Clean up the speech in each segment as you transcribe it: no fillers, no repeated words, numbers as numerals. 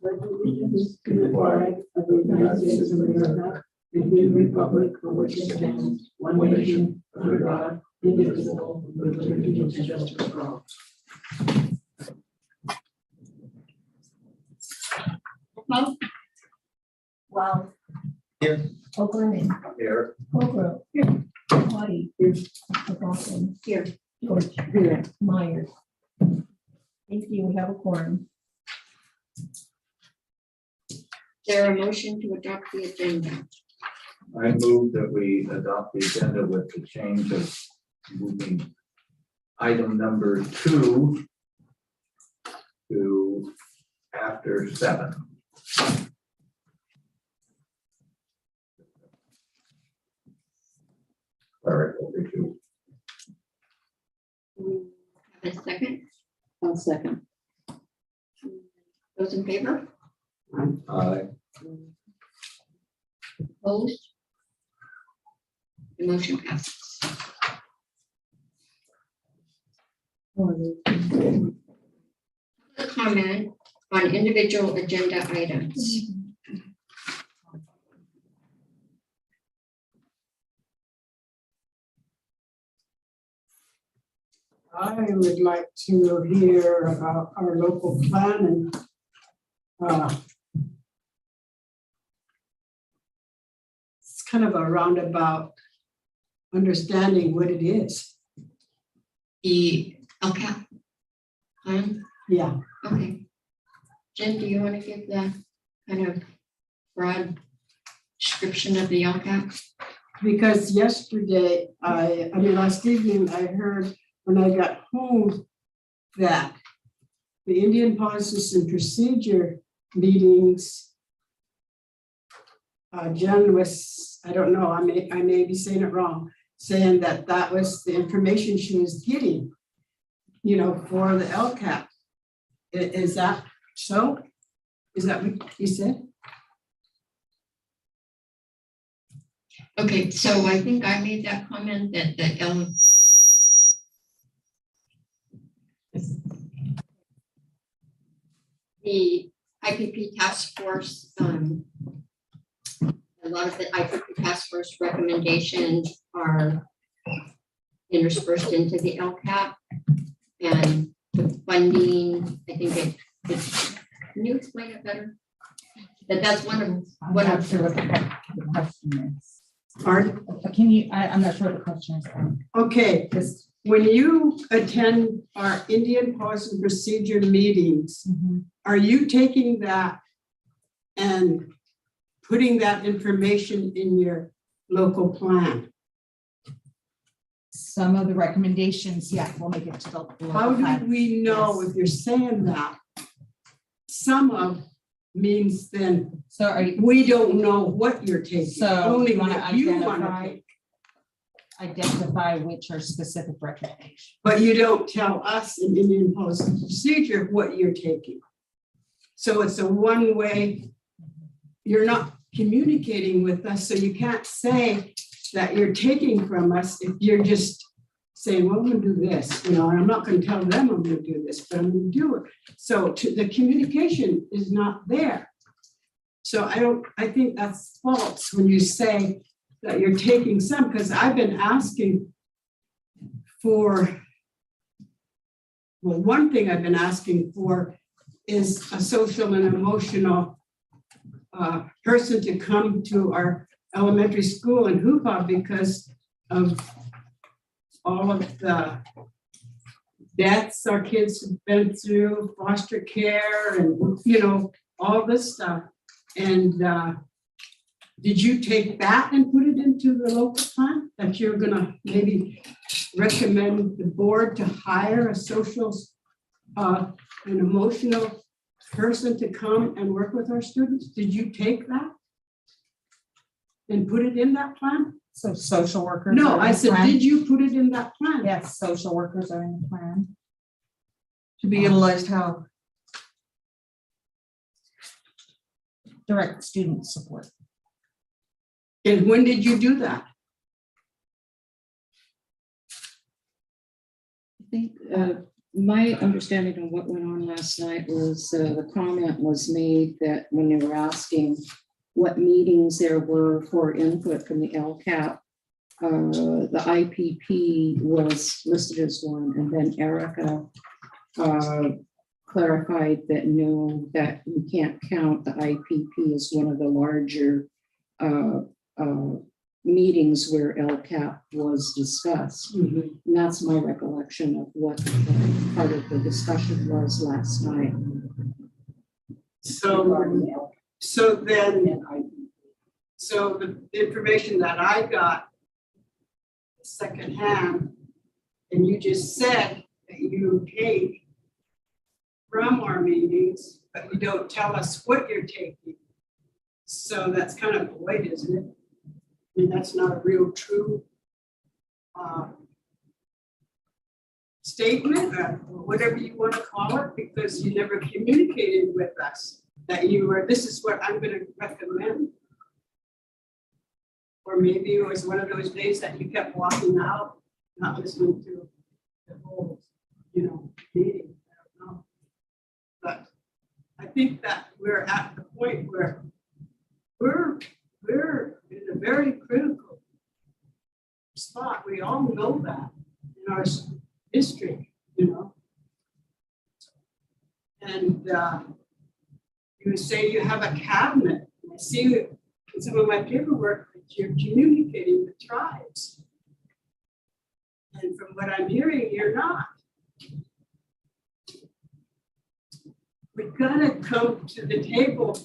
pledge allegiance to the flag of the United States of America and to the republic for which it stands, one nation, under God, indivisible, with liberty and justice for all. Wow. Here. O'Gorman. Here. Colgrove. Here. Audie. Here. McLaughlin. Here. George. Here. Myers. Thank you. We have a quorum. There a motion to adopt the agenda? I move that we adopt the agenda with the change of moving item number 2 to after 7. Clerical issue. We have a second. I'll second. Those in favor? Aye. Opposed? The motion passes. Comment on individual agenda items. I would like to hear about our local plan and it's kind of a roundabout understanding what it is. The LCAP plan. Yeah, Okay. Jen, do you want to give the kind of broad description of the LCAP? because yesterday, I mean, last evening, I heard when I got home that the Indian policies and procedure meetings, Jen was, I don't know, I may be saying it wrong, saying that that was the information she was getting, you know, for the LCAP. Is that so? Is that what you said? Okay, so I think I made that comment that the the IPP task force, a lot of the IPP task force recommendations are interspersed into the LCAP, and the funding, I think it's, can you explain it better? That's one of, I'm not sure what the question is. Pardon? Can you, I'm not sure what the question is. Okay, Just, when you attend our Indian policy and procedure meetings, are you taking that and putting that information in your local plan? some of the recommendations, yeah, we'll make it to the local How do plan. we know Yes. if you're saying that? Some of means then So are you, we don't know what you're taking, so only you wanna what you want to identify, take. identify which are specific recommendations? But you don't tell us in Indian policy and procedure what you're taking. So it's a one-way, you're not communicating with us, so you can't say that you're taking from us if you're just saying, well, I'm gonna do this, you know, and I'm not gonna tell them I'm gonna do this, but I'm gonna do it. So the communication is not there. So I think that's false when you say that you're taking some, because I've been asking for, well, one thing I've been asking for is a social and emotional person to come to our elementary school in Hoopa because of all of the deaths our kids have been through, foster care, and, you know, all this stuff. And did you take that and put it into the local plan, that you're gonna maybe recommend the board to hire a social, an emotional person to come and work with our students? Did you take that and put it in that plan? So social workers. No, are in I the said, plan? did you put it in that plan? Yes, social workers are in the plan. To be utilized how? Direct student support. And when did you do that? I think My understanding of what went on last night was the comment was made that when they were asking what meetings there were for input from the LCAP, the IPP was listed as one, and then Erica clarified that no, that you can't count the IPP as one of the larger meetings where LCAP was discussed. And that's my recollection of what part of the discussion was last night. So the information that I got secondhand, and you just said that you take from our meetings, but you don't tell us what you're taking. So that's kind of void, isn't it? I mean, that's not a real true statement, or whatever you want to call it, because you never communicated with us that you were, this is what I'm going to recommend. Or maybe it was one of those days that you kept walking out, not listening to the whole, meeting. I don't know. But I think that we're at the point where we're in a very critical spot. We all know that in our district, And you say you have a cabinet. I see in some of my paperwork that you're communicating with tribes. And from what I'm hearing, you're not. We've got to come to the table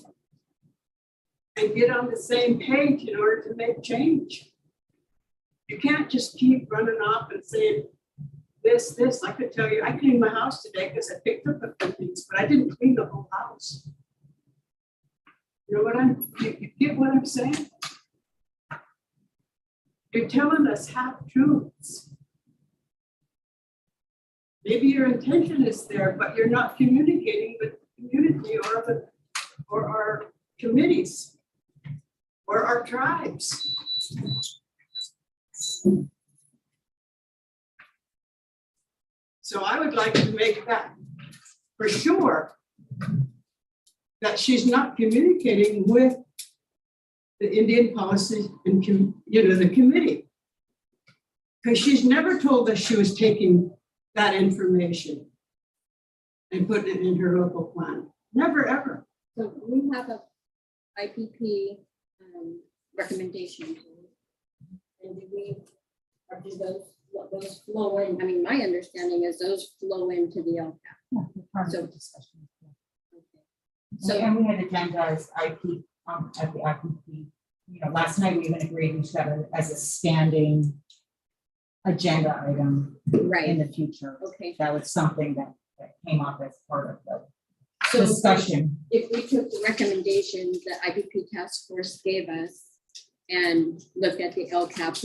and get on the same page in order to make change. You can't just keep running off and saying this. I could tell you, I cleaned my house today because I picked up a few things, but I didn't clean the whole house. You know what you get what I'm saying? You're telling us half truths. Maybe your intention is there, but you're not communicating with the community or our committees or our tribes. So I would like to make that for sure that she's not communicating with the Indian policy and the committee, because she's never told us she was taking that information and putting it in her local plan. Never, ever. So we have a IPP recommendation. And do those flow in? I mean, my understanding is those flow into the LCAP. So discussion. So, and we had agendized IP at the IPP. Last night we even agreed we should have it as a standing agenda item Right. in the future. Okay. That was something that came up as part of the So discussion. if we took the recommendations that IPP task force gave us and looked at the LCAP,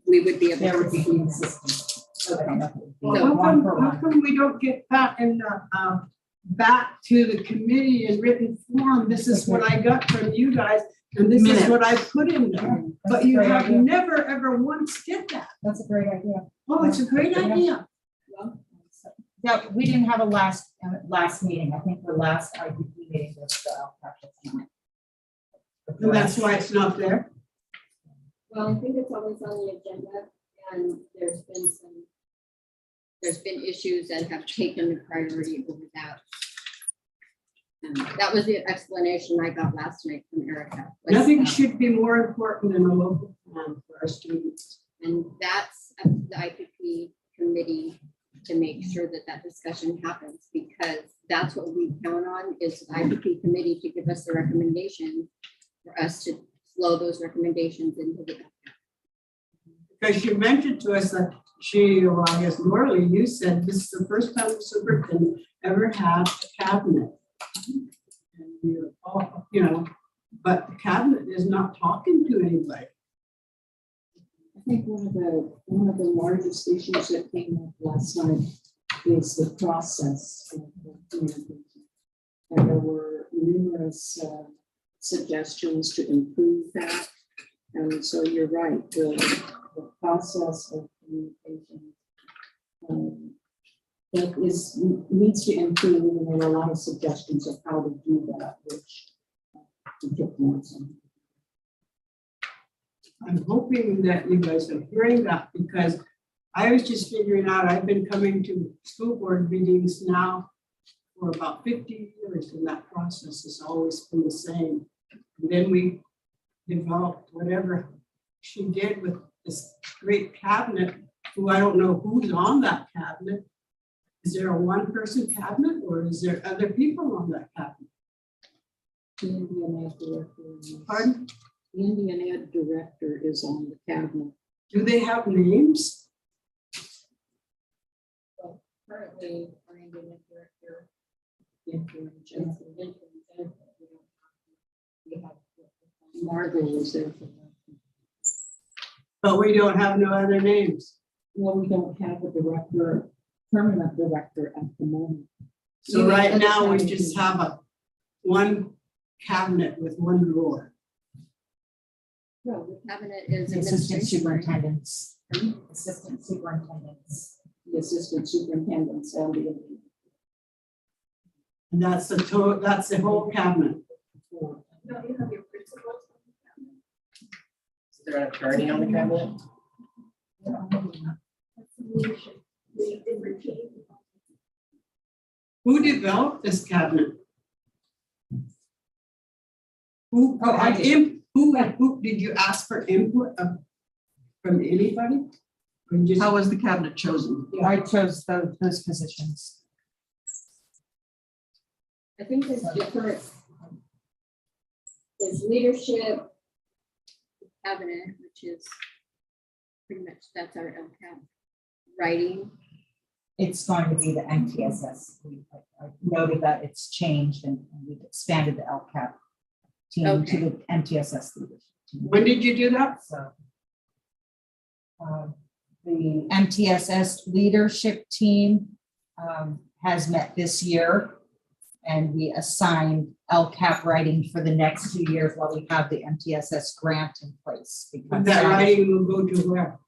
we would be able There would to be see that. consistent. So I don't know if it would be Well, one for how one. come we don't get that in the back to the committee in written form? This is what I got from you guys, and this is what I put in there. That's But a you great have idea. never, ever once did that. That's a great idea. Oh, it's a great idea. Yeah, we didn't have a last meeting. I think the last IPP meeting was the LCAP. And that's why it's not there. Well, I think it's always on the agenda, and there's been issues that have taken the priority over that. That was the explanation I got last night from Erica. was, Nothing should be more important than a local plan for our students. And that's up to the IPP committee to make sure that that discussion happens, because that's what we count on, is the IPP committee to give us the recommendation for us to flow those recommendations into the. Because you mentioned to us that I guess Morley, you said this is the first time the superintendent ever had a cabinet. And you're all, but the cabinet is not talking to anybody. I think one of the largest issues that came up last night is the process of communication. And there were numerous suggestions to improve that. And so you're right, the process of communication that is, needs to improve, and there are a lot of suggestions of how to do that, which we took notes on. I'm hoping that you guys are hearing that because I was just figuring out, I've been coming to school board meetings now for about 50 years, and that process has always been the same. And then we developed whatever she did with this great cabinet, who I don't know who's on that cabinet. Is there a one-person cabinet or is there other people on that cabinet? The Indian Ed director. Pardon? The Indian Ed director is on the cabinet. Do they have names? Currently, our Indian director Interim is general. the interim general. We have- Margot was there for that. But we don't have no other names. Well, we don't have a director, permanent director at the moment. So Even right other now, we counties just do. have one cabinet with one drawer. No, the cabinet is The assistant administration. superintendents, assistant superintendents. The assistant superintendents and the. And that's the whole cabinet. No, you have your principals. Is there an attorney on the cabinet? Who developed this cabinet? Who, Oh, I did. who, did you ask for input from anybody? Or you just- How was the cabinet chosen? I chose those positions. I think there's different. There's leadership, cabinet, which is pretty much, that's our LCAP. Writing, It's going to be the MTSS. I noted that it's changed and we've expanded the LCAP team to Okay. the MTSS leadership team. When did you do that? So the MTSS leadership team has met this year, and we assigned LCAP writing for the next 2 years while we have the MTSS grant in place. because That writing will go to where?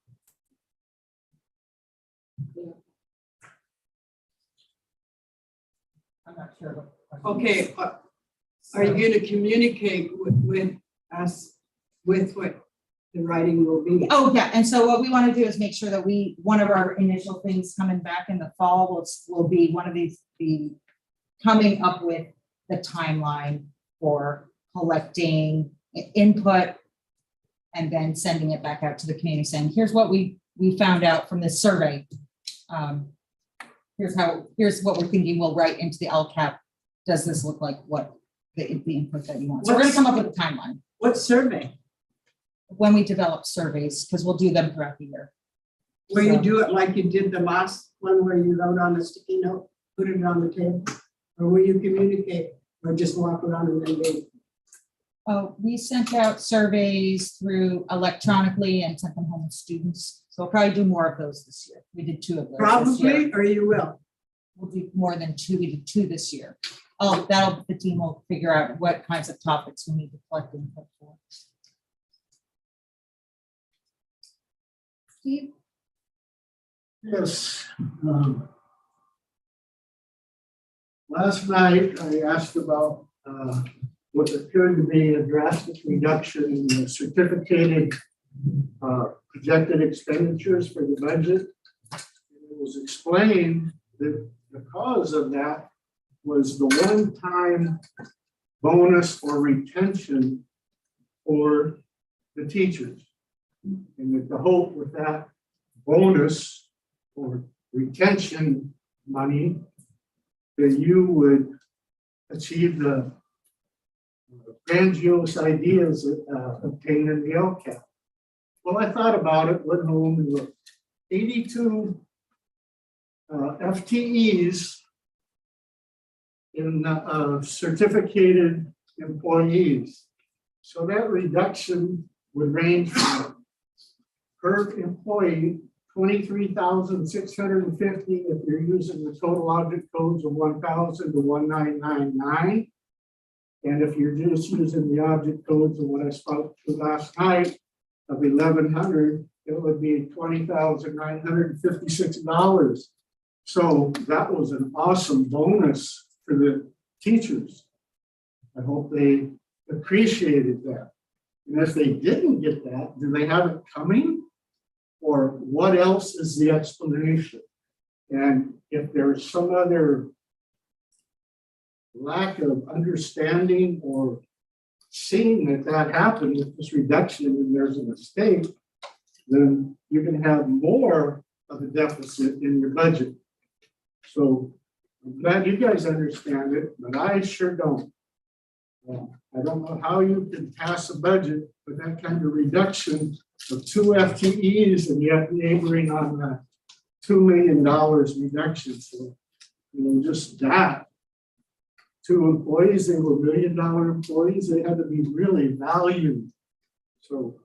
I'm not sure. what- Okay, are you gonna communicate with us with what the writing will be? Oh, yeah, and so what we want to do is make sure that one of our initial things coming back in the fall will be one of these, coming up with the timeline for collecting input and then sending it back out to the community saying, here's what we found out from this survey. Here's what we're thinking we'll write into the LCAP. Does this look like what the input that you want? So we're gonna come up with a timeline What survey? when we develop surveys, because we'll do them throughout the year. Will you So- do it like you did the last one where you wrote on a sticky note, put it on the table? Or will you communicate or just walk around and then they? We sent out surveys through electronically and sent them home with students. So we'll probably do more of those this year. We did 2 of those this year. Probably, or you will. We'll do more than 2. We did 2 this year. The team will figure out what kinds of topics we need to collect input for. Steve, Yes. Last night, I asked about what appeared to be a drastic reduction in the certificated projected expenditures for the budget. It was explained that the cause of that was the one-time bonus or retention for the teachers. And that the hope with that bonus or retention money, that you would achieve the grandiose ideas obtained in the LCAP. Well, I thought about it, went home and looked. 82 FTEs in certificated employees. So that reduction would range from per employee, 23,650 if you're using the total object codes of 1,000 to 1999. And if you're just using the object codes of what I spoke to last night of 1,100, it would be $20,956. So that was an awesome bonus for the teachers. I hope they appreciated that. And if they didn't get that, do they have it coming? Or what else is the explanation? And if there's some other lack of understanding or seeing that that happened with this reduction and there's a mistake, then you're going to have more of a deficit in your budget. So I'm glad you guys understand it, but I sure don't. I don't know how you can pass a budget with that kind of reduction of 2 FTEs and yet neighboring on a $2 million reduction. So, just that. 2 employees, they were $1 million employees, they had to be really valued. So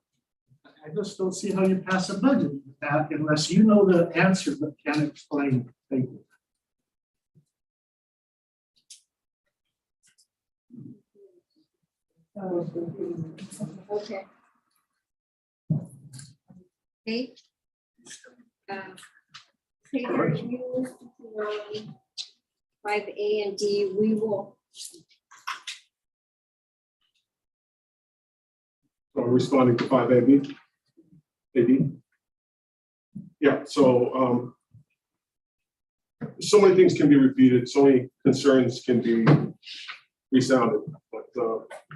I just don't see how you pass a budget with that unless you know the answer but can't explain it. Thank you. Okay. Okay. Taylor, you, 5A and D, we will, So responding to 5AB. AB. Yeah, so so many things can be repeated, so many concerns can be resounded, but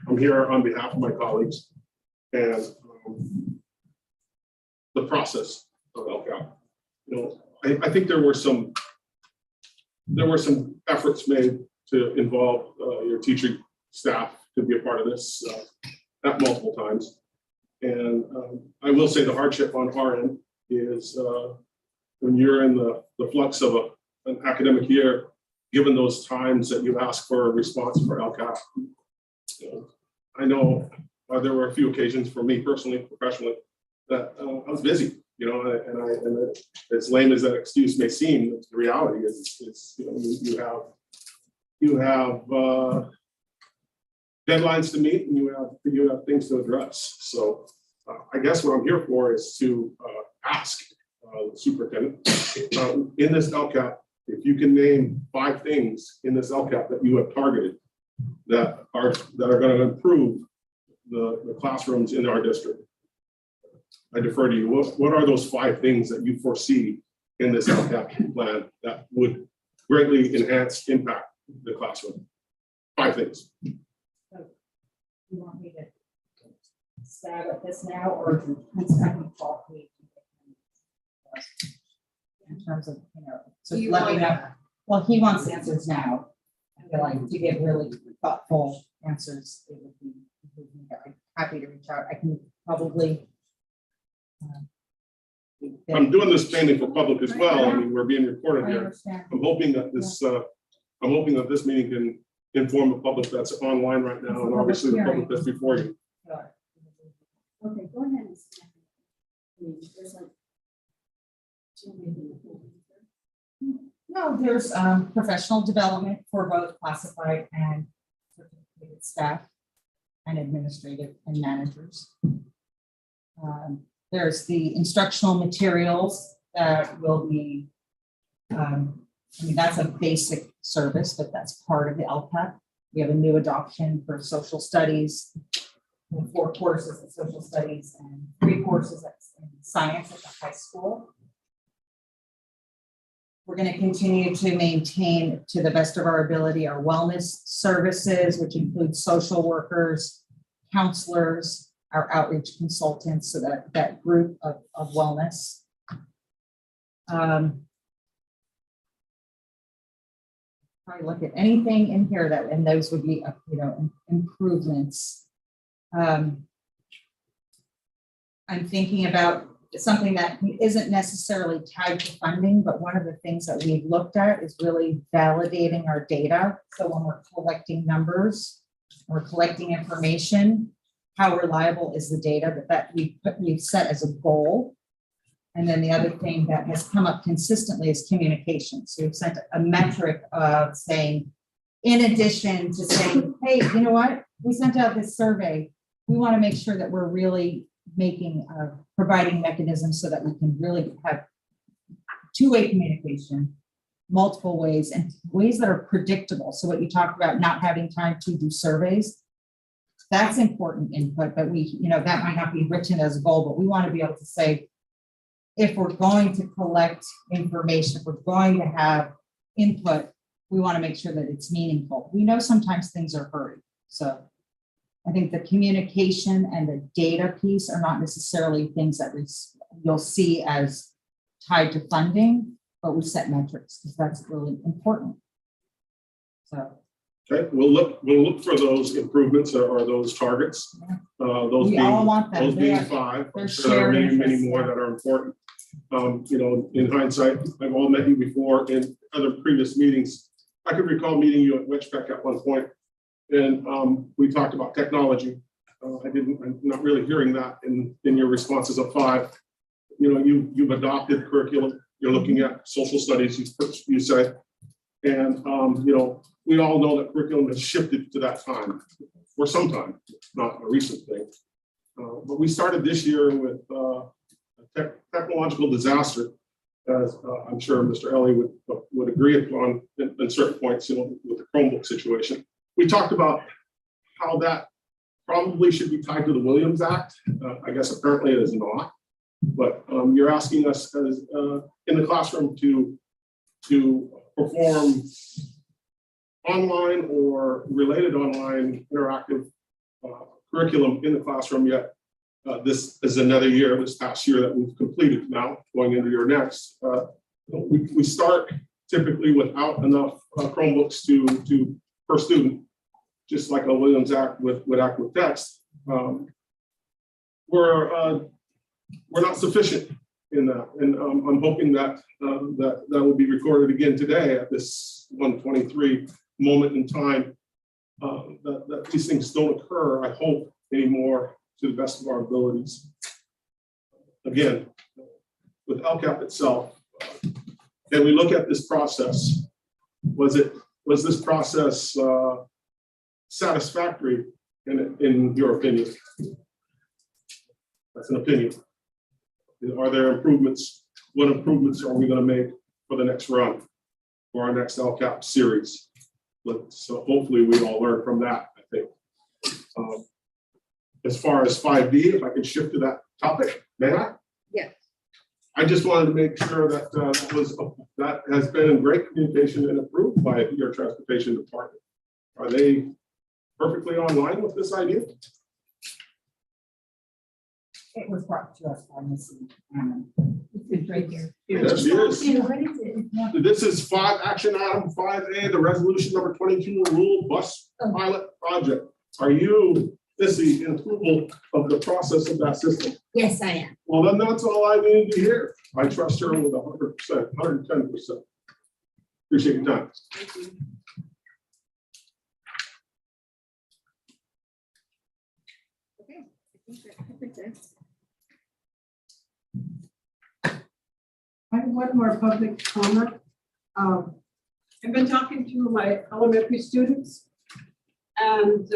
I'm here on behalf of my colleagues and the process of LCAP. I think there were some efforts made to involve your teaching staff to be a part of this at multiple times. And I will say the hardship on our end is when you're in the flux of an academic year, given those times that you ask for a response for LCAP. I know there were a few occasions for me personally, professionally, that I was busy, and as lame as that excuse may seem, the reality is you have deadlines to meet and you have things to address. So I guess what I'm here for is to ask the superintendent in this LCAP, if you can name 5 things in this LCAP that you have targeted that are going to improve the classrooms in our district. I defer to you. What are those 5 things that you foresee in this LCAP plan that would greatly enhance, impact the classroom? 5 things. You want me to stab at this now, or talk me in terms of, so You let me want- know. Well, he wants answers now. I feel like to get really thoughtful answers, it would be, I'm happy to reach out. I can probably. I'm doing this mainly for public as well. I mean, we're being recorded I here. understand. I'm hoping that this meeting can inform the public that's online right now, and obviously the public that's before you. Okay, go ahead and snap it. There's like. No, there's professional development for both classified and certificated staff and administrative and managers. There's the instructional materials that will be, that's a basic service, but that's part of the LCAP. We have a new adoption for social studies, 4 courses of social studies and 3 courses in science at the high school. We're going to continue to maintain, to the best of our ability, our wellness services, which include social workers, counselors, our outreach consultants, so that group of wellness. Probably look at anything in here that, and those would be, improvements. I'm thinking about something that isn't necessarily tied to funding, but one of the things that we've looked at is really validating our data. So when we're collecting numbers, we're collecting information, how reliable is the data that we've set as a goal? And then the other thing that has come up consistently is communication. So we've sent a metric of saying, in addition to saying, hey, you know what? We sent out this survey. We want to make sure that we're really providing mechanisms so that we can really have 2-way communication multiple ways and ways that are predictable. So what you talked about, not having time to do surveys, that's important input, but we, that might not be written as a goal, but we want to be able to say, if we're going to collect information, if we're going to have input, we want to make sure that it's meaningful. We know sometimes things are hurried. So I think the communication and the data piece are not necessarily things that you'll see as tied to funding, but we set metrics because that's really important. So. Okay, we'll look for those improvements or those targets. Those We all want them. those They being are- 5. they're There are many, shared many interests, more yeah. that are important. In hindsight, I've all met you before in other previous meetings. I could recall meeting you at WitchPec at one point, and we talked about technology. I'm not really hearing that in your responses of 5. You've adopted curriculum. You're looking at social studies, you said. And, we all know that curriculum has shifted to that time for some time, not a recent thing. But we started this year with a technological disaster, as I'm sure Mr. Ellie would agree upon in certain points, with the Chromebook situation. We talked about how that probably should be tied to the Williams Act. I guess apparently it is not. But you're asking us as in the classroom to perform online or related online interactive curriculum in the classroom, yet this is another year, this past year that we've completed now, going into your next. We start typically without enough Chromebooks to per student, just like a Williams Act with Act with Text. We're not sufficient in that, and I'm hoping that that will be recorded again today at this 123 moment in time, that these things don't occur, I hope, anymore to the best of our abilities. Again, with LCAP itself, and we look at this process, was this process satisfactory in your opinion? That's an opinion. Are there improvements? What improvements are we going to make for the next run, for our next LCAP series? So hopefully we all learn from that, I think. As far as 5B, if I can shift to that topic, may I? Yes. I just wanted to make sure that that has been in great communication and approved by your transportation department. Are they perfectly online with this idea? It was brought to us by Missy. It's right here. Yes, she is. And what is it? This is action item 5A, the resolution number 22, rule bus pilot project. Are you, Missy, in approval of the process of that system? Yes, I am. Well, then that's all I need to hear. I trust her with 100%, 110%. Appreciate your time. Okay. I think that covers it. I have one more public comment. I've been talking to my elementary students, and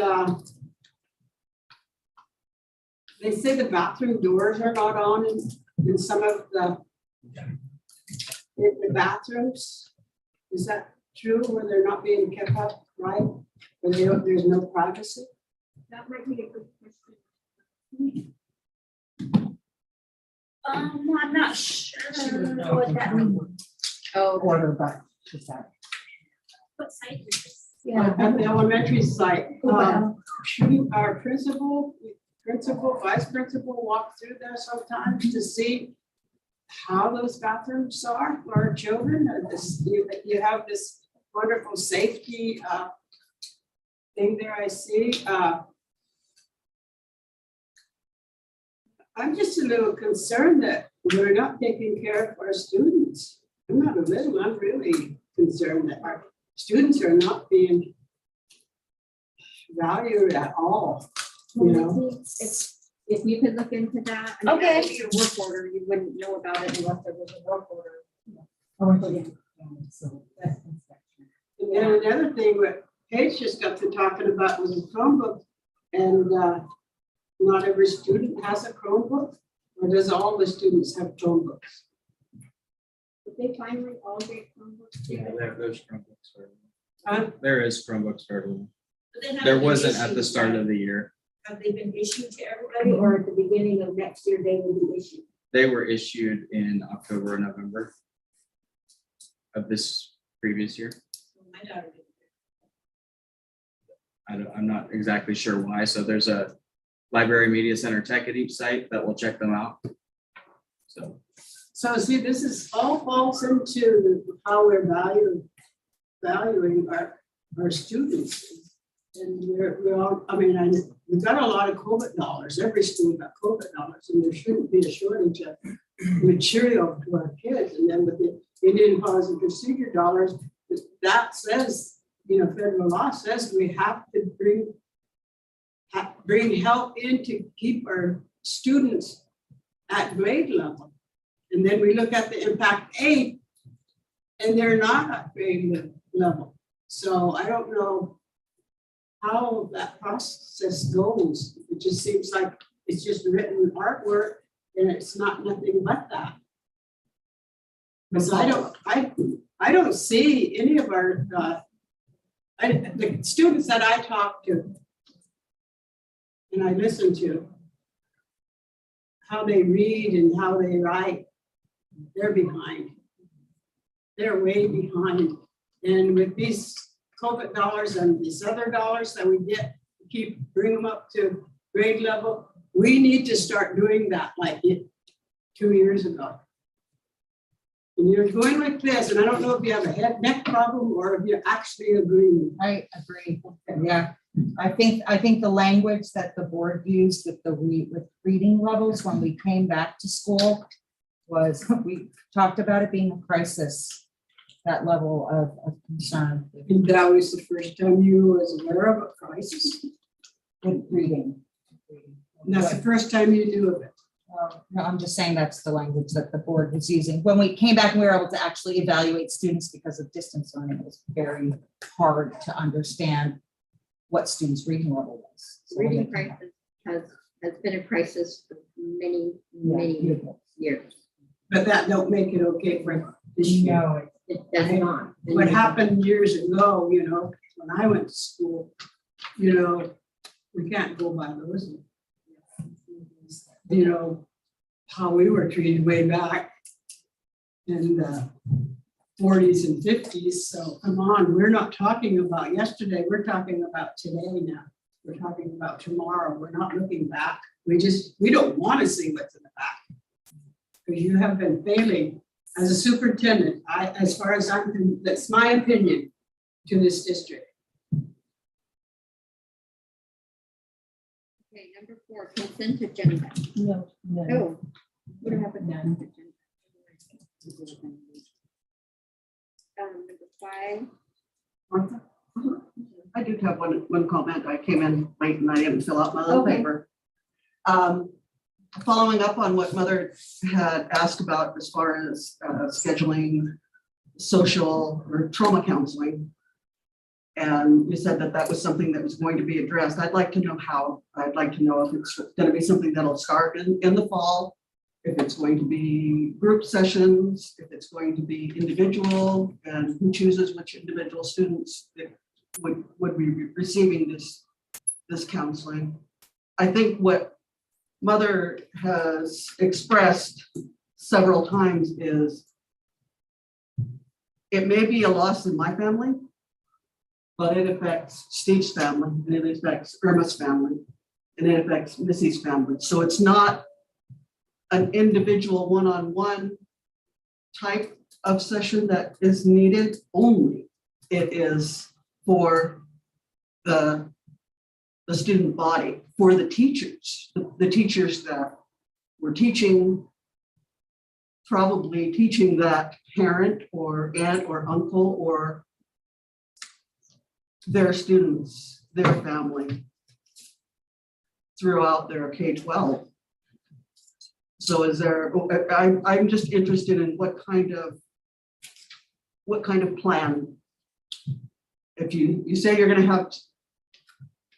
they say the bathroom doors are not on in some of the bathrooms. Is that true, where they're not being kept up right? Where there's no privacy? That might be a good question. I'm not sure what that means. Oh, Order, but is that? What site is this? At the elementary site. Wow. Shouldn't our principal, vice principal walk through there sometimes to see how those bathrooms are for our children? And you have this wonderful safety thing there, I see. I'm just a little concerned that we're not taking care of our students. I'm not a little, I'm really concerned that our students are not being valued at all, you know? If you could look into that. I mean, Okay. that would be a work order. You wouldn't know about it unless there was a work order. So that's inspection. And then another thing, what Paige just got to talking about was a Chromebook, and not every student has a Chromebook, or does all the students have Chromebooks? Did they finally all get Chromebooks? Yeah, there's Chromebooks for Huh? everyone. There is Chromebooks for everyone. But they haven't There been wasn't at the issued start yet. of the year. Have they been issued to everybody, or at the beginning of next year, they will be issued? They were issued in October and November of this previous year. My daughter did. I'm not exactly sure why. So there's a library media center tech at each site that will check them out. So see, this is all falls into how we're valuing our students. And we're all, I mean, we've got a lot of COVID dollars. Every school got COVID dollars, and there shouldn't be a shortage of material to our kids. And then with the Indian policy and procedure dollars, that says, federal law says we have to bring help in to keep our students at grade level. And then we look at the impact aid, and they're not at grade level. So I don't know how that process goes. It just seems like it's just written artwork, and it's not nothing but that. Because I don't see any of our, the students that I talk to and I listen to, how they read and how they write, they're behind. They're way behind. And with these COVID dollars and these other dollars that we get, bring them up to grade level, we need to start doing that like 2 years ago. And you're going like this, and I don't know if you have a head neck problem or if you actually agree. I agree. Yeah, I think the language that the board used with with reading levels when we came back to school was, we talked about it being a crisis, that level of concern And that was the first time you was aware of a crisis. with reading. And that's the first time you knew of it. No, I'm just saying that's the language that the board was using. When we came back, we were able to actually evaluate students because of distance learning. It was very hard to understand what students' reading level was. So when Reading they came back- crisis has been a crisis for many years. But that don't make it okay for this year. No, It does not. What happened years ago, when I went to school, we can't go by those. How we were treated way back in the 40s and 50s. So come on, we're not talking about yesterday. We're talking about today now. We're talking about tomorrow. We're not looking back. We don't want to see what's in the back. Because you have been failing as a superintendent. As far as that's my opinion to this district. Okay, number 4, consent agenda. No. Oh, what happened? None. Number 5. Martha? I do have one comment. I came in late and I didn't fill out my little Okay. paper. Following up on what Mother had asked about as far as scheduling social or trauma counseling. And you said that was something that was going to be addressed. I'd like to know how. I'd like to know if it's going to be something that'll start in the fall, if it's going to be group sessions, if it's going to be individual, and who chooses which individual students that would be receiving this counseling. I think what Mother has expressed several times is it may be a loss in my family, but it affects Steve's family, and it affects Irma's family, and it affects Missy's family. So it's not an individual one-on-one type of session that is needed only. It is for the student body, for the teachers, the teachers that were teaching, probably teaching that parent or aunt or uncle or their students, their family throughout their K-12. So I'm just interested in what kind of plan. If you say you're going to have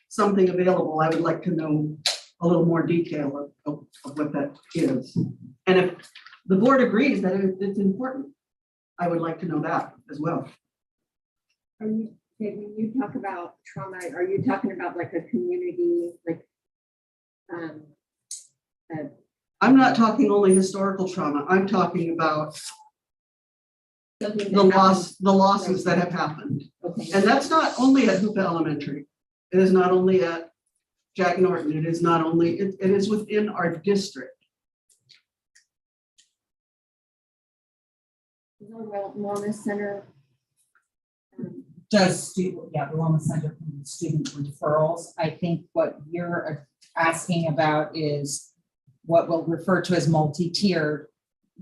something available, I would like to know a little more detail of what that is. And if the board agrees that it's important, I would like to know that as well. Are you, okay, when you talk about trauma, are you talking about like a community, like, I'm not talking only historical trauma. I'm talking about something the that happens? losses that have happened. Okay, And that's not only at Hoopa Elementary. It is not only at Jack Norton. It is not only, it is within our district. the wellness center. Does student, yeah, the Wellness Center from student referrals. I think what you're asking about is what we'll refer to as multi-tiered.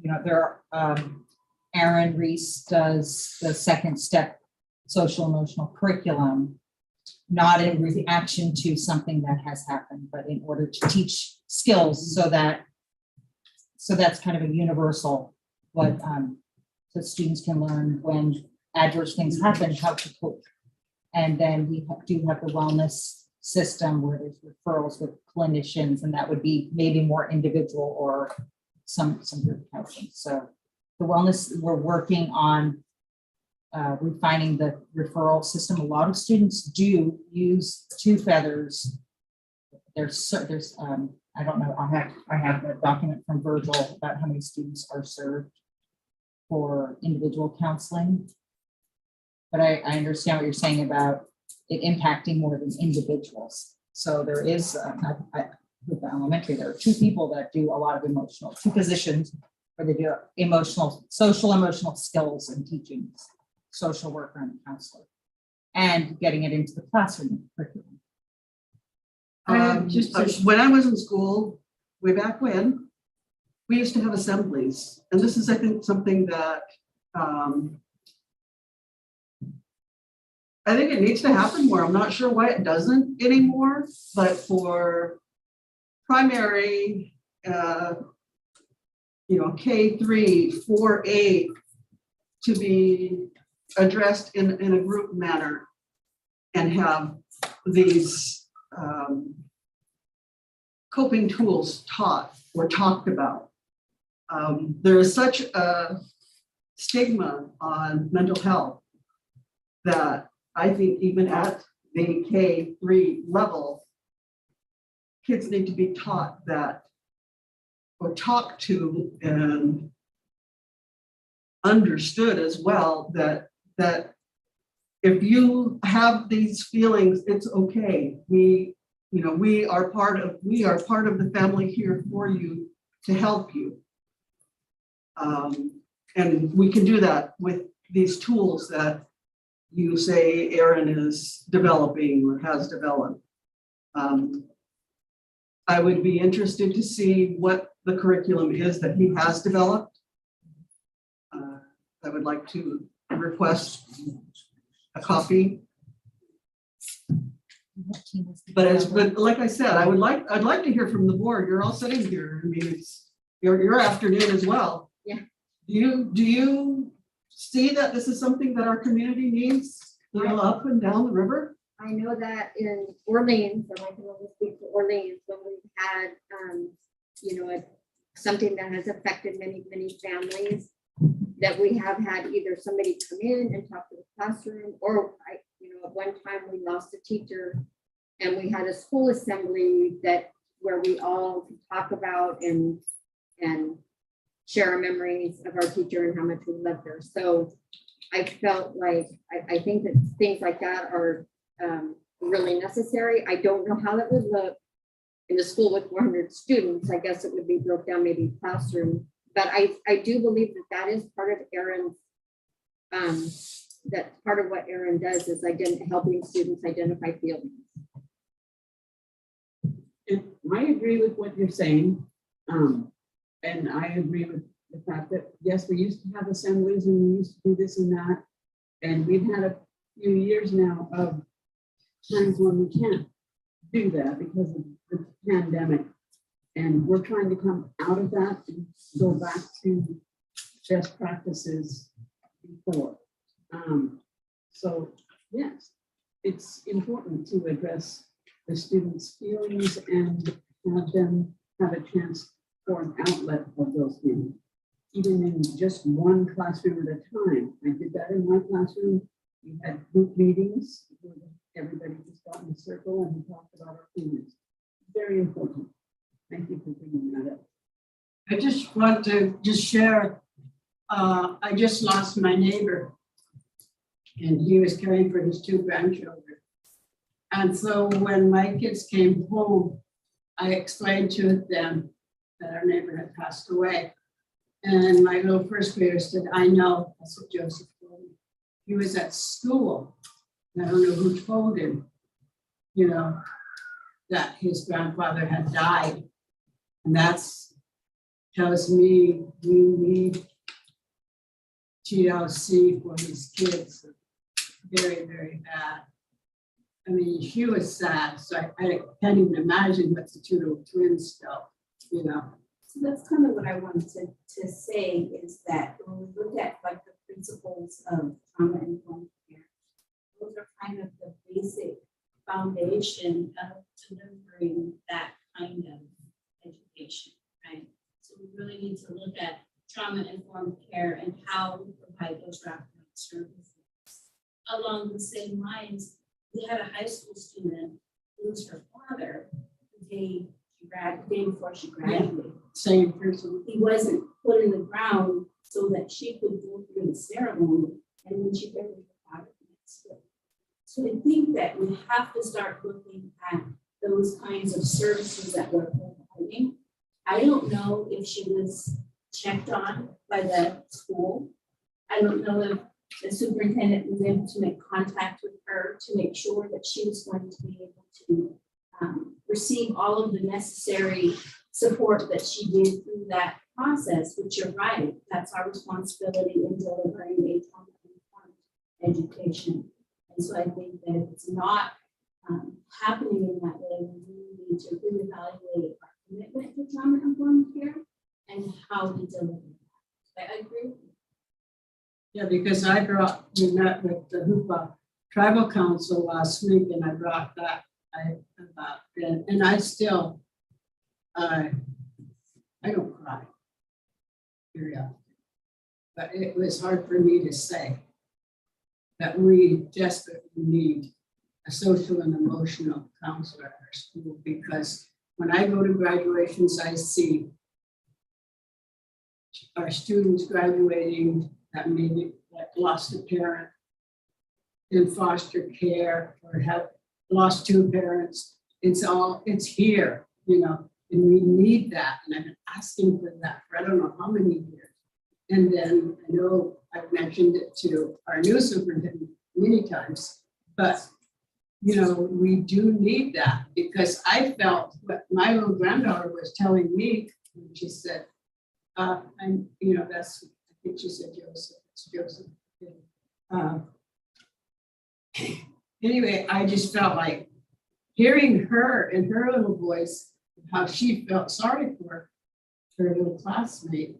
You know, there are, Aaron Reese does the second step social emotional curriculum, not in reaction to something that has happened, but in order to teach skills so that's kind of a universal, what, so students can learn when adverse things happen, how to cope. And then we do have the wellness system where there's referrals with clinicians, and that would be maybe more individual or some group counseling. So the wellness, we're working on refining the referral system. A lot of students do use two feathers. There's I don't know, I have a document from Virgil about how many students are served for individual counseling. But I understand what you're saying about it impacting more than individuals. So there is, with the elementary, there are two people that do a lot of emotional, two positions where they do social emotional skills and teaching, social worker and counselor, and getting it into the classroom curriculum. When I was in school, way back when, we used to have assemblies. And this is, I think, something that I think it needs to happen more. I'm not sure why it doesn't anymore, but for primary, K3, 4A to be addressed in a group manner and have these coping tools taught or talked about. There is such a stigma on mental health that I think even at the K3 level, kids need to be taught that, or talked to and understood as well that if you have these feelings, it's okay. We are part of the family here for you to help you. And we can do that with these tools that you say Aaron is developing or has developed. I would be interested to see what the curriculum is that he has developed. I would like to request a copy. But like I said, I'd like to hear from the board. You're all sitting here. I mean, it's your afternoon as well. Yeah. Do you see that this is something that our community needs, up and down the river? I know that in Orleans, and I can only speak to Orleans, when we've had, something that has affected many, many families, that we have had either somebody come in and talk to the classroom, or at one time we lost a teacher and we had a school assembly where we all could talk about and share our memories of our teacher and how much we loved her. So I felt like, I think that things like that are really necessary. I don't know how that would look in the school with 400 students. I guess it would be broke down maybe classroom, but I do believe that is part of Aaron's, that's part of what Aaron does is helping students identify feelings. And I agree with what you're saying. And I agree with the fact that, yes, we used to have assemblies and we used to do this and that. And we've had a few years now of times when we can't do that because of the pandemic. And we're trying to come out of that and go back to best practices before. So yes, it's important to address the students' feelings and have them have a chance for an outlet of those feelings. even in just one classroom at a time. I did that in my classroom. We had group meetings where everybody just got in a circle and we talked about our feelings. Very important. Thank you for bringing that up. I just want to just share, I just lost my neighbor. And he was caring for his 2 grandchildren. And so when my kids came home, I explained to them that our neighbor had passed away. And my little first grader said, I know, that's what Joseph told me. He was at school. And I don't know who told him, you know, that his grandfather had died. And that's tells me we need TLC for these kids. Very, very bad. I mean, she was sad, so I can't even imagine what the 2 little twins felt, you know. So that's kind of what I wanted to say is that when we look at like the principles of trauma-informed care, those are kind of the basic foundation of delivering that kind of education, right? So we really need to look at trauma-informed care and how we provide those wraparound services. Along the same lines, we had a high school student lose her father the day before she graduated. Same person. He wasn't put in the ground so that she could go through the ceremony, and when she buried her father the next day. So I think that we have to start looking at those kinds of services that we're providing. I don't know if she was checked on by the school. I don't know if the superintendent was able to make contact with her to make sure that she was going to be able to receive all of the necessary support that she did through that process, which you're right, that's our responsibility in delivering a trauma-informed education. And so I think that if it's not happening in that way, we really need to reevaluate our commitment to trauma-informed care and how we deliver that. I agree with you. Yeah, because we met with the Hoopa Tribal Council last week, and I brought that about it, and I still, I don't cry, period. But it was hard for me to say that we desperately need a social and emotional counselor at our school, because when I go to graduations, I see our students graduating that maybe that lost a parent in foster care or have lost 2 parents. It's here, you know, and we need that. And I've been asking for that for I don't know how many years. And then I know I've mentioned it to our new superintendent many times, but you know, we do need that, because I felt what my little granddaughter was telling me when she said, and you know, that's, I think she said Joseph, it's Joseph. Anyway, I just felt like hearing her and her little voice, how she felt sorry for her little classmate.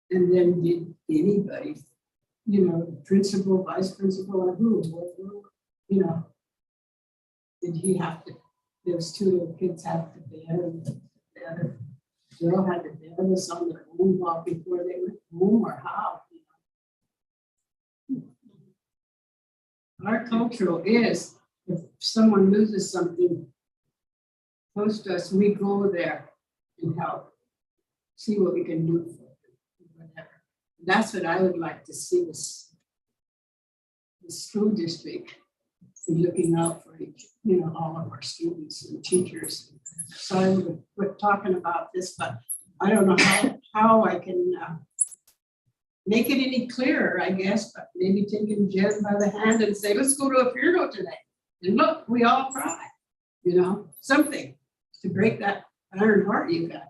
And then did anybody, you know, principal, vice principal, or who, you know, did he have to, those 2 little kids have to bear, and the other girl had to bear this on their own while before they went home, or how? You know? Our cultural is, if someone loses something close to us, we go there and help, see what we can do for them, whatever. That's what I would like to see this the school district be looking out for each, you know, all of our students and teachers. So I would quit talking about this, but I don't know how I can make it any clearer, I guess, but maybe taking Jen by the hand and say, let's go to a funeral today. And look, we all cry, you know, something to break that iron heart you got.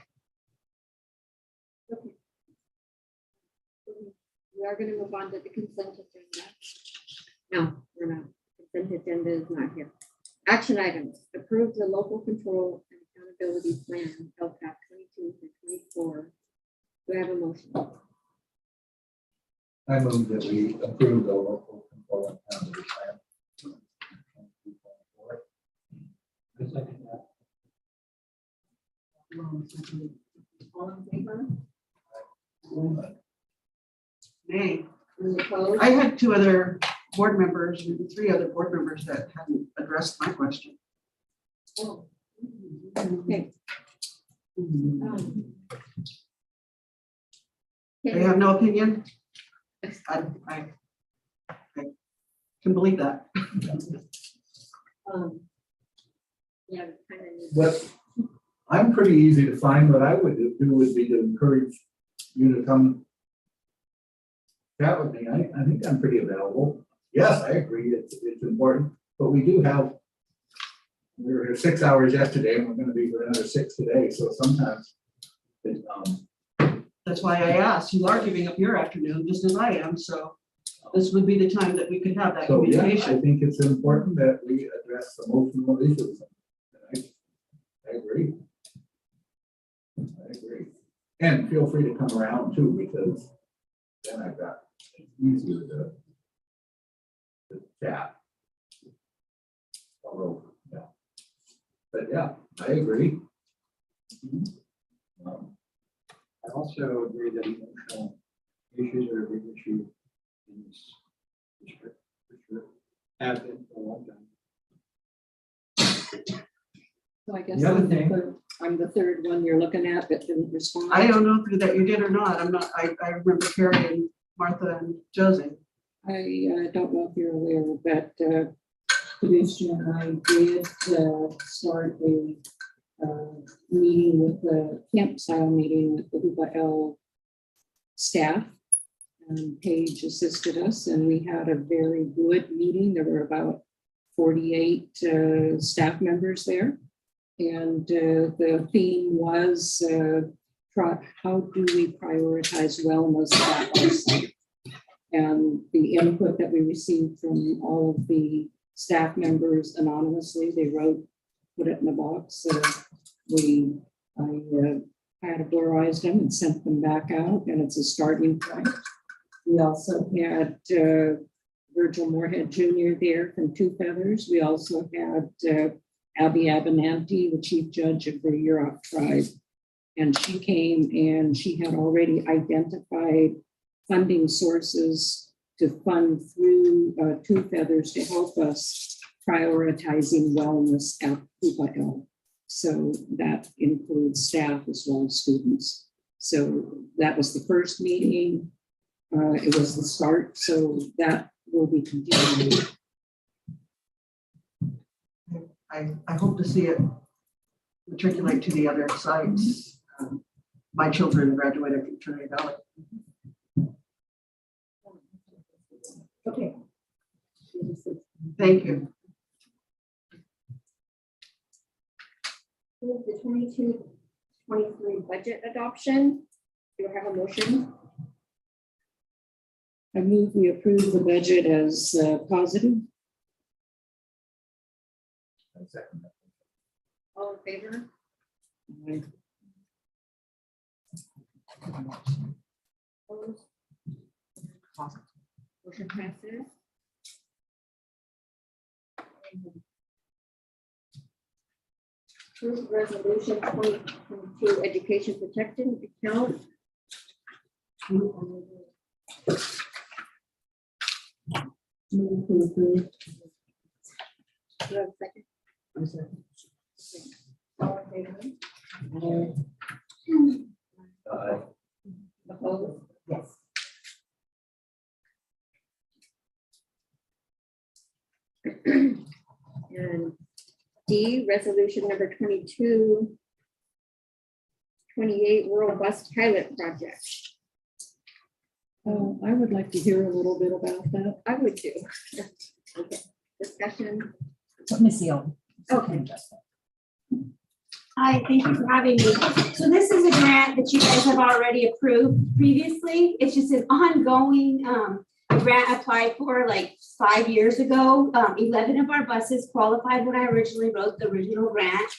We are going to move on to the consent agenda. No, we're not. Consent agenda is not here. Action items: approve the local control and accountability plan, LCAP 22 through 24. Do I have a motion? I move that we approve the local control and accountability plan. I second that. All in favor? Opposed? I had two other board members, maybe three other board members that hadn't addressed my question. Oh. Okay. They have no opinion? I can believe that. Yeah, kind of. What, I'm pretty easy to find. What I would do would be to encourage you to come chat with me. I think I'm pretty available. Yes, I agree, it's important, but we were here 6 hours yesterday and we're gonna be for another 6 today, so sometimes it, That's why I asked. You are giving up your afternoon just as I am, so this would be the time that we could have that so yeah, I communication. think it's important that we address emotional issues. And I agree. I agree. And feel free to come around too, because then I've got, it's easier to chat. Although, yeah. But yeah, I agree. I also agree that emotional issues are a big issue in this district, for sure. Have been for a long time. So I guess The other thing- I'm the third one you're looking at that didn't respond. I don't know that you did or not. I remember Carrie and Martha and Josie. I don't know if you're aware, but Commissioner and I did start a meeting with the camp style meeting with the Hoopa L staff. And Paige assisted us and we had a very good meeting. There were about 48 staff members there. And the theme was how do we prioritize wellness at our site? And the input that we received from all of the staff members anonymously, they wrote, put it in a box. I categorized them and sent them back out, and it's a starting point. We also had Virgil Moorhead Jr. there from Two Feathers. We also had Abby Abinanti, the chief judge of the Yurok tribe. And she came and she had already identified funding sources to fund through Two Feathers to help us prioritizing wellness at Hoopa L. So that includes staff as well as students. So that was the first meeting. It was the start, so that will be continuing. I hope to see it matriculate to the other sites. My children graduated from Trinity Valley. Okay. Thank you. Move the 22-23 budget adoption. Do I have a motion? I move we approve the budget as positive. All in favor? Opposed? Motion passes. Approve resolution 2022 education protection account. Move to approve. Do you have a second? All in favor? Opposed? Yes. And D, resolution number 2228 rural bus pilot project. I would like to hear a little bit about that. I would do. Okay, discussion. Miss Yeo. Okay. Hi, thank you for having me. So this is a grant that you guys have already approved previously. It's just an ongoing grant applied for like 5 years ago. 11 of our buses qualified when I originally wrote the original grant.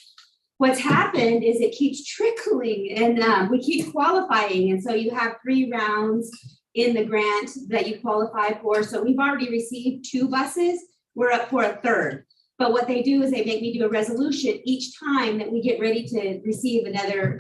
What's happened is it keeps trickling and we keep qualifying. And so you have 3 rounds in the grant that you qualify for. So we've already received 2 buses. We're up for a 3rd. But what they do is they make me do a resolution each time that we get ready to receive another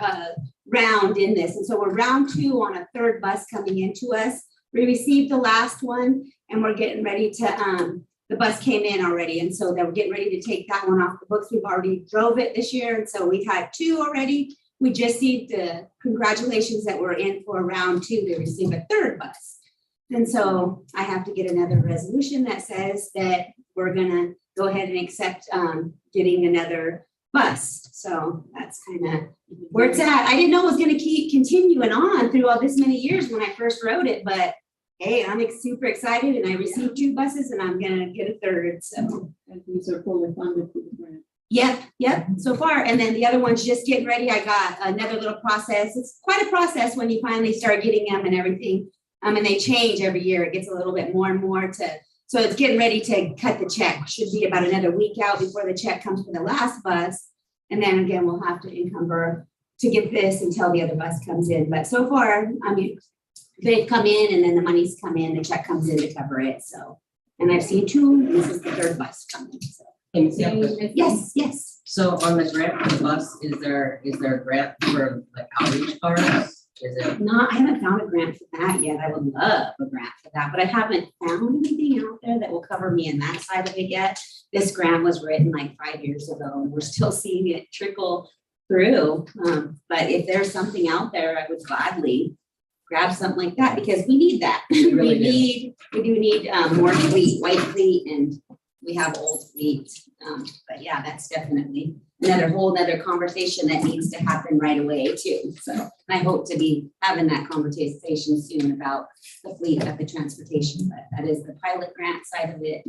round in this. And so we're round 2 on a 3rd bus coming into us. we received the last one and we're getting ready to, the bus came in already. And so they're getting ready to take that one off the books. We've already drove it this year. And so we've had 2 already. We just need the congratulations that we're in for round 2 to receive a 3rd bus. And so I have to get another resolution that says that we're gonna go ahead and accept getting another bus. So that's kind of where it's at. I didn't know it was gonna keep continuing on through all this many years when I first wrote it, but hey, I'm super excited and I received 2 buses and I'm gonna get a 3rd, so. And these are fully funded through the grant. Yep, so far. And then the other one's just getting ready. I got another little process. It's quite a process when you finally start getting them and everything. And they change every year. It gets a little bit more and more so it's getting ready to cut the check. Should be about another week out before the check comes for the last bus. And then again, we'll have to encumber to get this until the other bus comes in. But so far, I mean, they've come in and then the money's come in, the check comes in to cover it. So, and I've seen 2, this is the 3rd bus coming, so. Yes. So on the grant for the bus, is there a grant for like outreach cars? Is it? I haven't found a grant for that yet. I would love a grant for that, but I haven't found anything out there that will cover me in that side of it yet. This grant was written like 5 years ago and we're still seeing it trickle through. But if there's something out there, I would gladly grab something like that because we need that. We really We do need more fleet, white fleet, and we have old fleet. But yeah, that's definitely another conversation that needs to happen right away too. So I hope to be having that conversation soon about the fleet of the transportation, but that is the pilot grant side of it.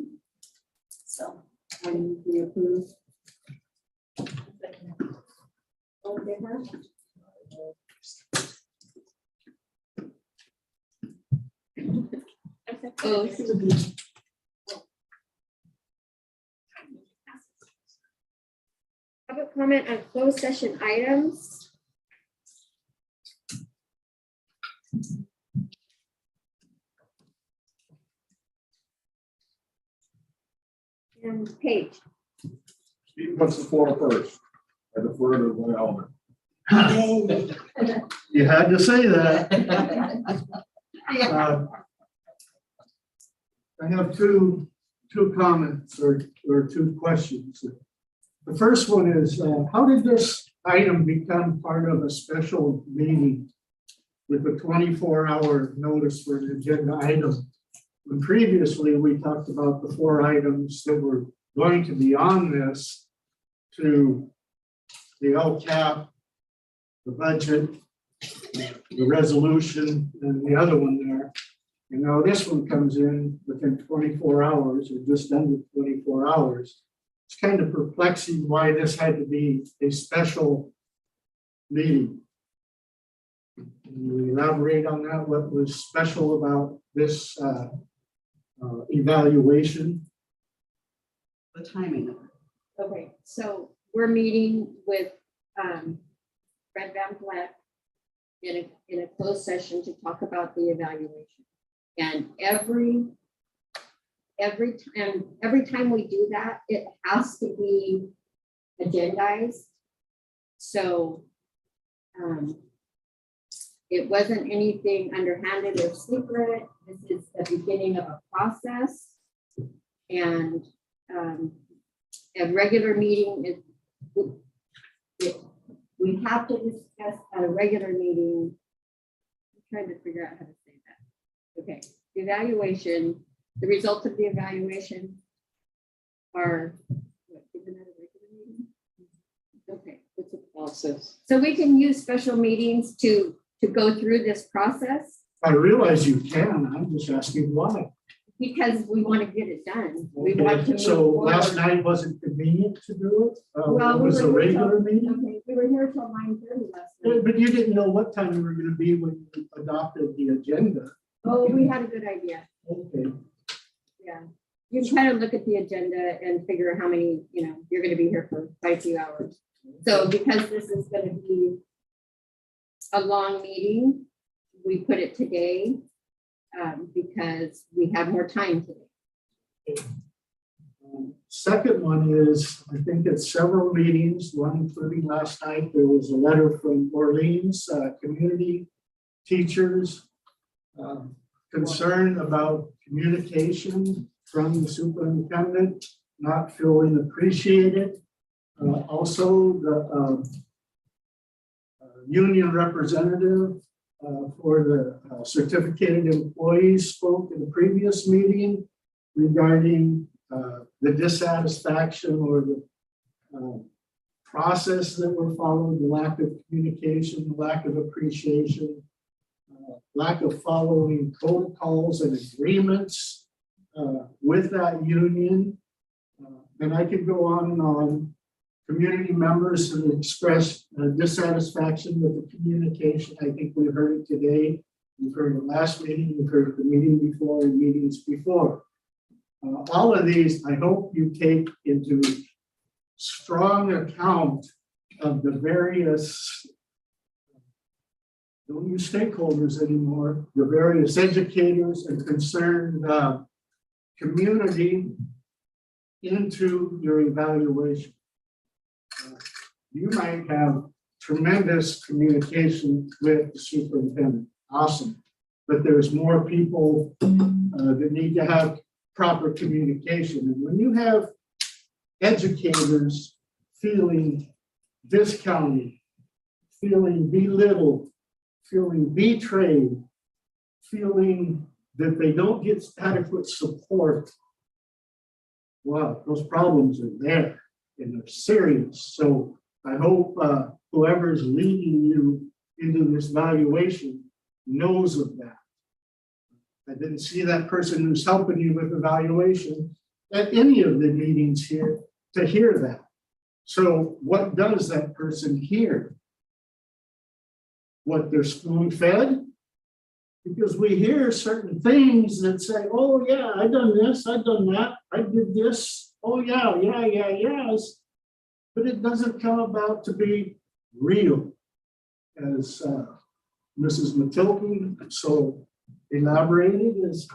So. We approve. All in favor? Oh, public comment on closed session items. And Paige. Steve wants the floor first. I defer to one element. You had to say that. I have two comments or 2 questions. The first one is, how did this item become part of a special meeting with a 24-hour notice for an agenda item? When previously we talked about the 4 items that were going to be on this to the LCAP, the budget, the resolution, and the other one there. And now this one comes in within 24 hours or just under 24 hours. It's kind of perplexing why this had to be a special meeting. Can you elaborate on that? What was special about this evaluation? The timing of it. Okay, so we're meeting with Fred Van Vleck in a closed session to talk about the evaluation. And every time we do that, it has to be agendized. So it wasn't anything underhanded or secret. This is the beginning of a process. And a regular meeting is, we have to discuss at a regular meeting. I'm trying to figure out how to say that. Okay, the evaluation, the results of the evaluation are, what, given at a regular meeting? Okay, It's a process. so we can use special meetings to go through this process I realize you can, I'm just asking why. because we want to get it done. We want to move So last forward. night wasn't convenient to do it? Well, It we was a were here till- regular meeting? Okay, we were here till 9:30 last night. But you didn't know what time you were gonna be when you adopted the agenda. Oh, we had a good idea. Okay. Yeah. You can kind of look at the agenda and figure how many, you're going to be here for quite a few hours. So because this is going to be a long meeting, we put it today because we have more time today. Second one is, I think it's several meetings, one including last night, there was a letter from Orleans community teachers concern about communication from the superintendent, not feeling appreciated. Also, the union representative for the certificated employees spoke in the previous meeting regarding the dissatisfaction or the process that were followed, the lack of communication, the lack of appreciation, lack of following protocols and agreements with that union. And I could go on and on. Community members have expressed dissatisfaction with the communication. I think we heard it today. We've heard it last meeting, we've heard it the meeting before and meetings before. All of these, I hope you take into strong account of the various, don't use stakeholders anymore, the various educators and concerned community into your evaluation. You might have tremendous communication with the superintendent, awesome. But there's more people that need to have proper communication. And when you have educators feeling discounted, feeling belittled, feeling betrayed, feeling that they don't get adequate support, wow, those problems are there and they're serious. So I hope whoever's leading you into this evaluation knows of that. I didn't see that person who's helping you with evaluation at any of the meetings here to hear that. So what does that person hear? What, they're spoon fed? Because we hear certain things that say, oh yeah, I done this, I done that, I did this, oh yeah, yes. But it doesn't come about to be real. As Mrs. Matilton so elaborated, is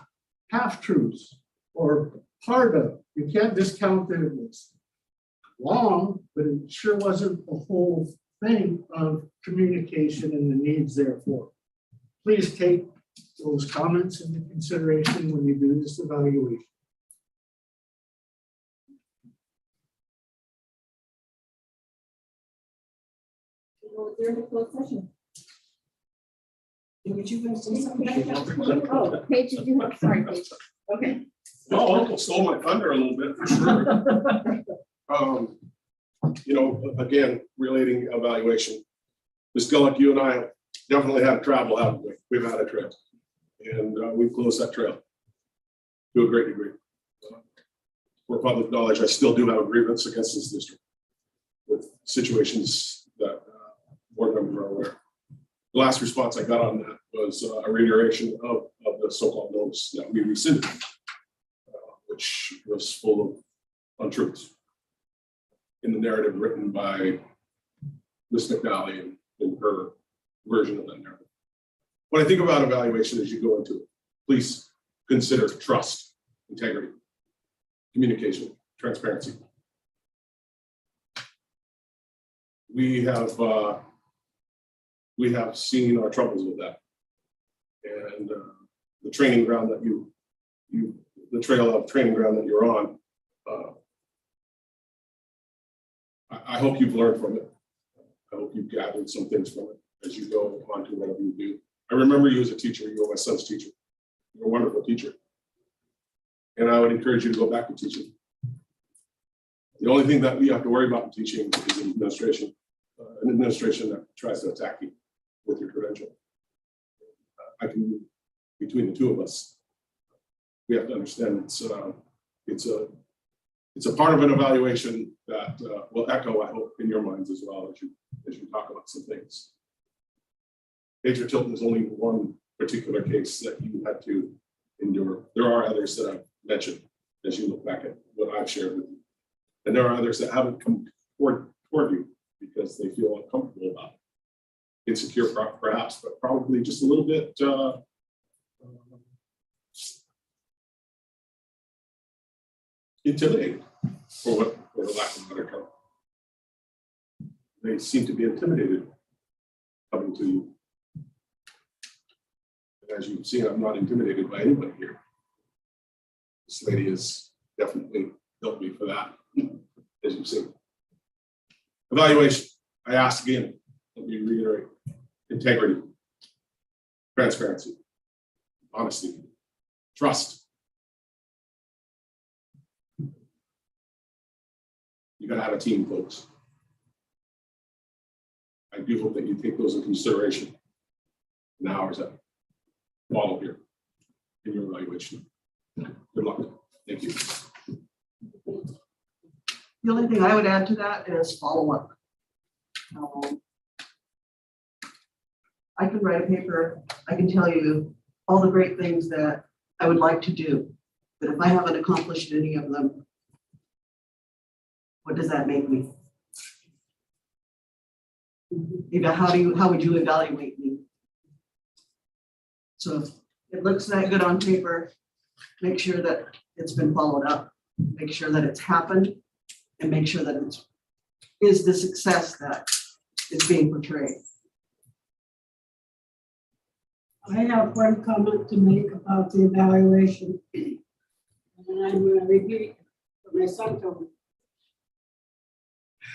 half-truths or part of. You can't discount that it was wrong, but it sure wasn't the whole thing of communication and the needs therefore. Please take those comments into consideration when you do this evaluation. Well, during the closed session. Would you guys say something? Oh, Paige, did you have, sorry, Paige. Okay. No, Uncle stole my thunder a little bit for sure. You know, again, relating evaluation. Ms. Gullick, you and I have definitely had travel, haven't we? We've had a trail. And we've closed that trail to a great degree. For public knowledge, I still do have a grievance against this district with situations that board members are aware. The last response I got on that was a reiteration of the so-called notice that we rescinded, which was full of untruths in the narrative written by Ms. McNally in her version of that narrative. When I think about evaluation as you go into it, please consider trust, integrity, communication, transparency. We have seen our troubles with that. And the training ground that the trail of training ground that you're on, I hope you've learned from it. I hope you've gathered some things from it as you go on to whatever you do. I remember you as a teacher. You were my son's teacher. You're a wonderful teacher. And I would encourage you to go back to teaching. The only thing that we have to worry about in teaching is administration, an administration that tries to attack you with your credential. I can, between the two of us, we have to understand it's a part of an evaluation that will echo, I hope, in your minds as well as you talk about some things. Major Tilton is only one particular case that you had to endure. There are others that I've mentioned as you look back at what I've shared with you. And there are others that haven't come toward you because they feel uncomfortable about it. Insecure perhaps, but probably just a little bit intimidated, for the lack of a better term. They seem to be intimidated coming to you. And as you've seen, I'm not intimidated by anybody here. This lady has definitely helped me for that, as you've seen. Evaluation, I asked again, let me reiterate, integrity, transparency, honesty, trust. You gotta have a team, folks. I do hope that you take those into consideration in the hours that follow here in your evaluation. Good luck. Thank you. The only thing I would add to that is follow-up. I can write a paper, I can tell you all the great things that I would like to do, but if I haven't accomplished any of them, what does that make me? You know, how would you evaluate me? So if it looks that good on paper, make sure that it's been followed up, make sure that it's happened, and make sure that it's is the success that is being portrayed. I have one comment to make about the evaluation. And I'm going to repeat what my son told me.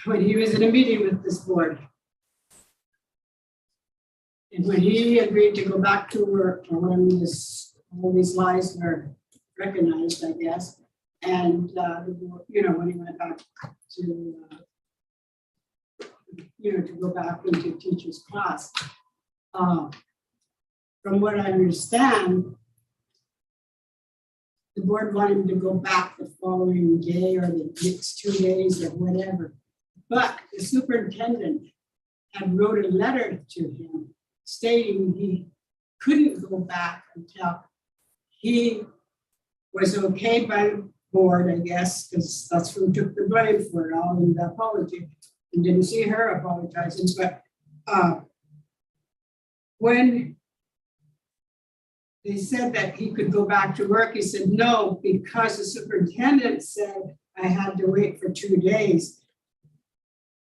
When he was in a meeting with this board. And when he agreed to go back to work, or when all these lies were recognized, I guess. And, you know, when he went back to, to go back into teacher's class. From what I understand, the board wanted him to go back the following day or the next 2 days or whatever. But the superintendent had wrote a letter to him stating he couldn't go back until he was okay by the board, I guess, because that's who took the blame for it all in the apology. And didn't see her apologizing, but when they said that he could go back to work, he said no, because the superintendent said I had to wait for 2 days.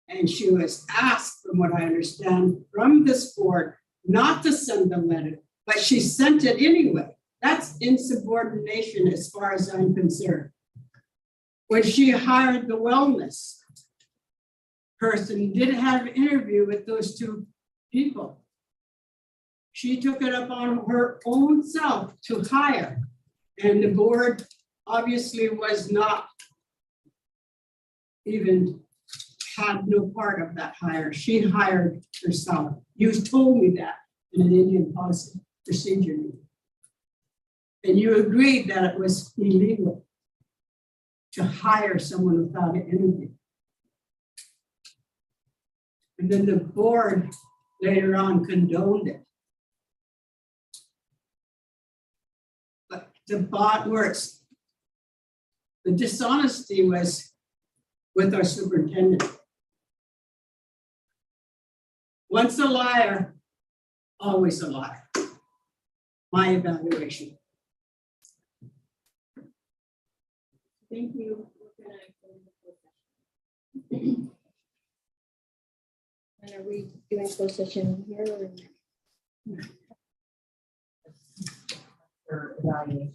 And she was asked, from what I understand, from this board not to send the letter, but she sent it anyway. That's insubordination as far as I'm concerned. When she hired the wellness person, did have an interview with those 2 people. She took it up on her own self to hire. And the board obviously was not even had no part of that hire. She hired herself. You told me that in an Indian policy procedure meeting. And you agreed that it was illegal to hire someone without an interview. And then the board later on condoned it. But the bot works. The dishonesty was with our superintendent. Once a liar, always a liar. My evaluation. Thank you. And are we doing closed session here or? For evaluation.